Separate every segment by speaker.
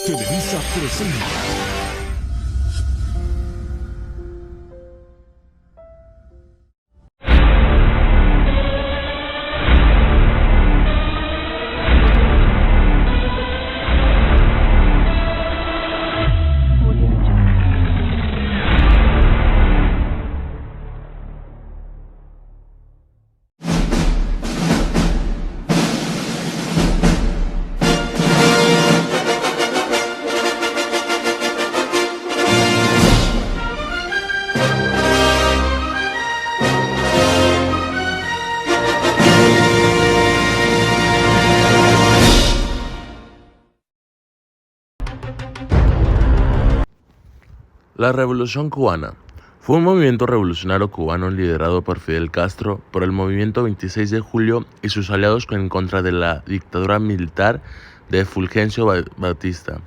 Speaker 1: Televisa presenta.
Speaker 2: La Revolución Cubana fue un movimiento revolucionario cubano liderado por Fidel Castro por el movimiento 26 de julio y sus aliados en contra de la dictadura militar de Fulgencio Batista.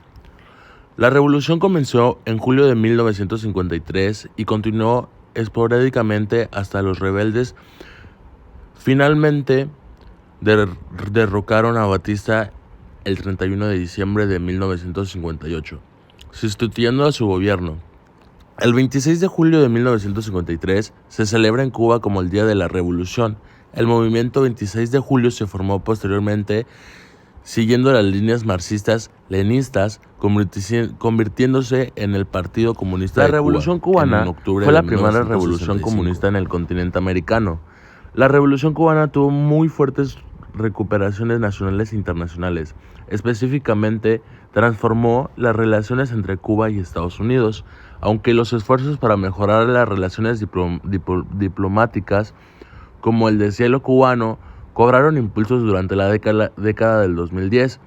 Speaker 2: La revolución comenzó en julio de 1953 y continuó esporádicamente hasta los rebeldes finalmente derrocaron a Batista el 31 de diciembre de 1958, sustituyendo a su gobierno. El 26 de julio de 1953 se celebra en Cuba como el Día de la Revolución. El movimiento 26 de julio se formó posteriormente siguiendo las líneas marxistas-leninistas, convirtiéndose en el Partido Comunista de Cuba. La Revolución Cubana fue la primera revolución comunista en el continente americano. La Revolución Cubana tuvo muy fuertes recuperaciones nacionales e internacionales. Específicamente, transformó las relaciones entre Cuba y Estados Unidos, aunque los esfuerzos para mejorar las relaciones diplomáticas, como el deshielo cubano, cobraron impulsos durante la década del 2010.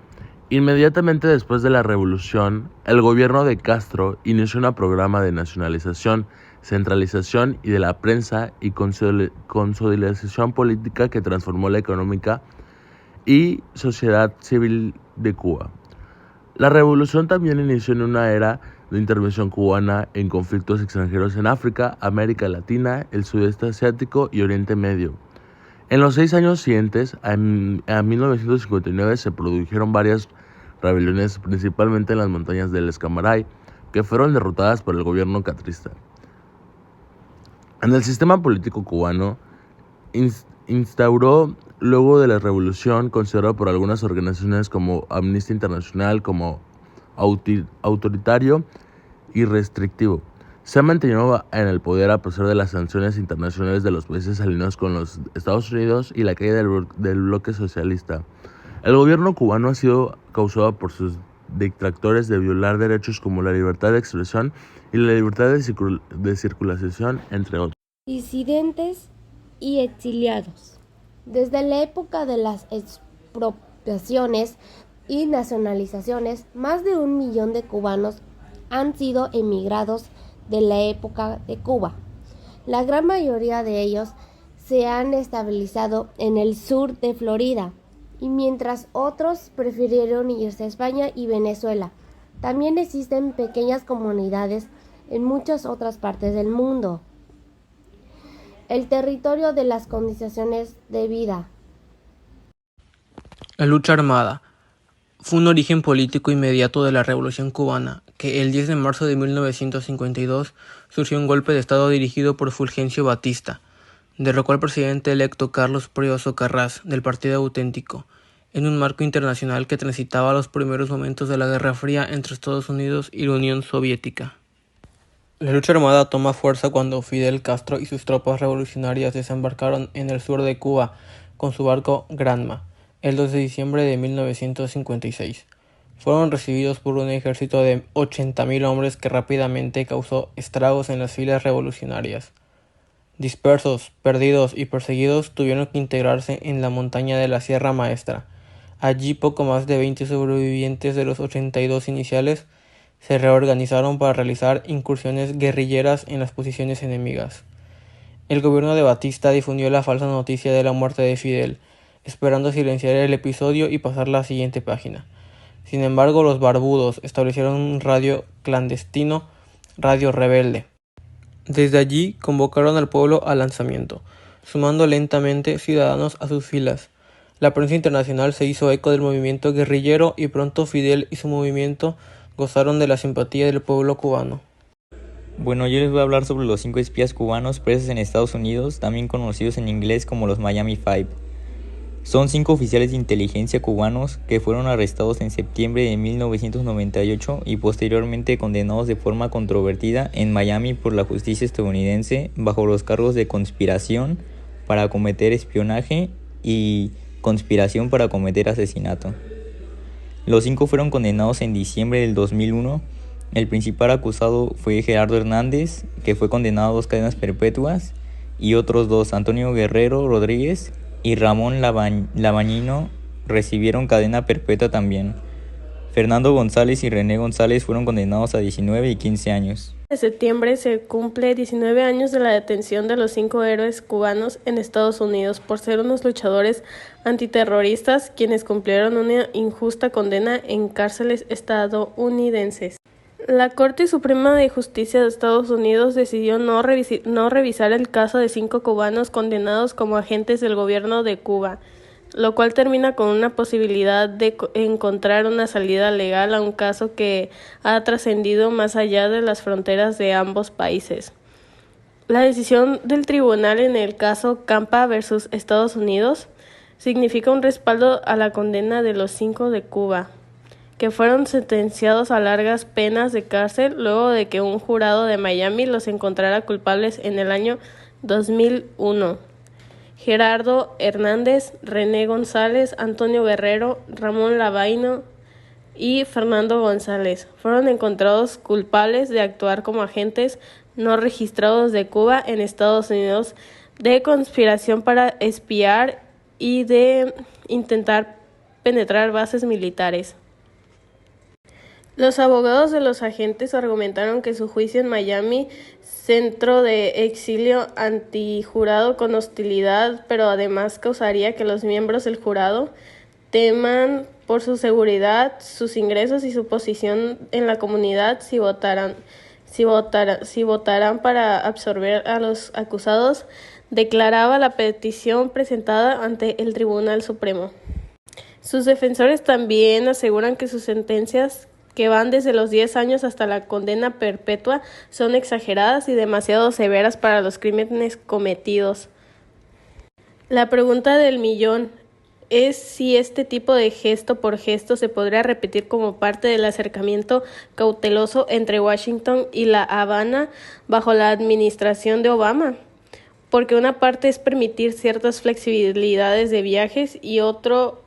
Speaker 2: Inmediatamente después de la revolución, el gobierno de Castro inició un programa de nacionalización, centralización y de la prensa y consolidación política que transformó la económica y sociedad civil de Cuba. La revolución también inició en una era de intervención cubana en conflictos extranjeros en África, América Latina, el sudeste asiático y Oriente Medio. En los 6 años siguientes, a 1959, se produjeron varias rebeliones, principalmente en las montañas del Escambray, que fueron derrotadas por el gobierno castrista. En el sistema político cubano, instauró luego de la revolución, considerado por algunas organizaciones como Amnistía Internacional como autoritario y restrictivo. Se ha mantenido en el poder a pesar de las sanciones internacionales de los países alineados con los Estados Unidos y la caída del bloque socialista. El gobierno cubano ha sido causado por sus detractores de violar derechos como la libertad de expresión y la libertad de circulación, entre otros.
Speaker 3: Disidentes y exiliados. Desde la época de las expropiaciones y nacionalizaciones, más de 1 millón de cubanos han sido emigrados de la época de Cuba. La gran mayoría de ellos se han estabilizado en el sur de Florida, y mientras otros prefirieron irse a España y Venezuela. También existen pequeñas comunidades en muchas otras partes del mundo. El territorio de las condiciones de vida.
Speaker 4: La lucha armada fue un origen político inmediato de la Revolución Cubana, que el 10 de marzo de 1952 surgió un golpe de estado dirigido por Fulgencio Batista. Derrocó al presidente electo Carlos Prío Socarrás del Partido Auténtico, en un marco internacional que transitaba los primeros momentos de la Guerra Fría entre Estados Unidos y la Unión Soviética. La lucha armada toma fuerza cuando Fidel Castro y sus tropas revolucionarias desembarcaron en el sur de Cuba con su barco Granma, el 2 de diciembre de 1956. Fueron recibidos por un ejército de 80.000 hombres que rápidamente causó estragos en las filas revolucionarias. Dispersos, perdidos y perseguidos, tuvieron que integrarse en la montaña de la Sierra Maestra. Allí poco más de 20 sobrevivientes de los 82 iniciales se reorganizaron para realizar incursiones guerrilleras en las posiciones enemigas. El gobierno de Batista difundió la falsa noticia de la muerte de Fidel, esperando silenciar el episodio y pasar la siguiente página. Sin embargo, los barbudos establecieron un radio clandestino, Radio Rebelde. Desde allí convocaron al pueblo al lanzamiento, sumando lentamente ciudadanos a sus filas. La prensa internacional se hizo eco del movimiento guerrillero y pronto Fidel y su movimiento gozaron de la simpatía del pueblo cubano.
Speaker 1: Bueno, yo les voy a hablar sobre los 5 espías cubanos presos en Estados Unidos, también conocidos en inglés como los Miami Five. Son 5 oficiales de inteligencia cubanos que fueron arrestados en septiembre de 1998 y posteriormente condenados de forma controvertida en Miami por la justicia estadounidense bajo los cargos de conspiración para cometer espionaje y conspiración para cometer asesinato. Los 5 fueron condenados en diciembre del 2001. El principal acusado fue Gerardo Hernández, que fue condenado a 2 cadenas perpetuas, y otros 2, Antonio Guerrero Rodríguez y Ramón Labañino, recibieron cadena perpetua también. Fernando González y René González fueron condenados a 19 y 15 años.
Speaker 5: En septiembre se cumple 19 años de la detención de los 5 héroes cubanos en Estados Unidos por ser unos luchadores antiterroristas quienes cumplieron una injusta condena en cárceles estadounidenses. La Corte Suprema de Justicia de Estados Unidos decidió no revisar el caso de 5 cubanos condenados como agentes del gobierno de Cuba, lo cual termina con una posibilidad de encontrar una salida legal a un caso que ha trascendido más allá de las fronteras de ambos países. La decisión del tribunal en el caso Campa versus Estados Unidos significa un respaldo a la condena de los 5 de Cuba, que fueron sentenciados a largas penas de cárcel luego de que un jurado de Miami los encontrara culpables en el año 2001. Gerardo Hernández, René González, Antonio Guerrero, Ramón Labañino y Fernando González fueron encontrados culpables de actuar como agentes no registrados de Cuba en Estados Unidos, de conspiración para espiar y de intentar penetrar bases militares. Los abogados de los agentes argumentaron que su juicio en Miami, centro de exilio antijurado con hostilidad, pero además causaría que los miembros del jurado teman por su seguridad, sus ingresos y su posición en la comunidad si votaran para absorber a los acusados, declaraba la petición presentada ante el Tribunal Supremo. Sus defensores también aseguran que sus sentencias, que van desde los 10 años hasta la condena perpetua, son exageradas y demasiado severas para los crímenes cometidos. La pregunta del millón es si este tipo de gesto por gesto se podría repetir como parte del acercamiento cauteloso entre Washington y La Habana bajo la administración de Obama, porque una parte es permitir ciertas flexibilidades de viajes y otro